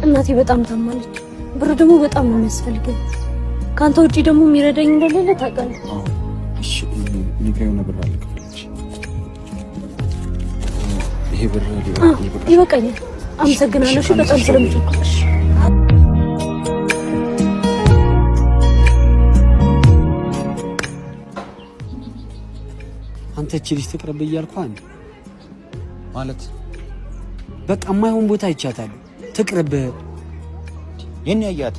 እናቴ በጣም ታማለች። ብር ደግሞ በጣም ነው የሚያስፈልገኝ። ካንተ ውጪ ደግሞ የሚረዳኝ እንደሌለ ታውቃለህ። እሺ ንገሪው ነበር አልከፈለች። ይሄ ብር ይበቃኛል። አመሰግናለሁ። እሺ በጣም ስለምትወቅሽ አንተ እቺ ልጅ ትቅርብ እያልኳን ማለት በቃ የማይሆን ቦታ ይቻታል። ትቅርብ የኔ ያያት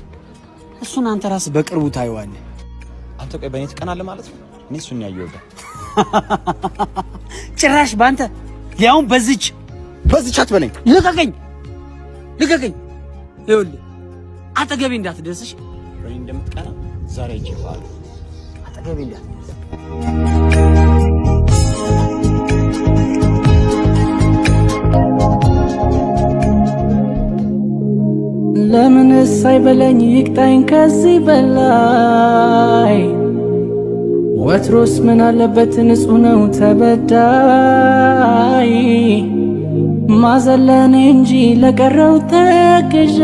እሱን አንተ ራስህ በቅርቡ ታየዋለህ። አንተ ቆይ በእኔ ትቀናለህ ማለት ነው? እኔ እሱን ያየሁት ጭራሽ ባንተ ያውን በዚች አትበለኝ። ልቀቀኝ። ይኸውልህ አጠገቤ እንዳትደርስሽ። በእኔ እንደምትቀና ዛሬ ይችላል። አጠገቤ እንዳትደርስ ለምን ሳይበለኝ ይቅጣኝ ከዚህ በላይ ወትሮስ ምን አለበት ንጹህ ነው ተበዳይ ማዘለኔ እንጂ ለቀረው ተክዤ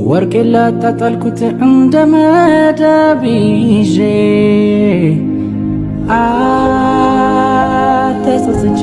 ወርቄ ላጣጣልኩት እንደ መዳብ ይዤ ተጸጽቼ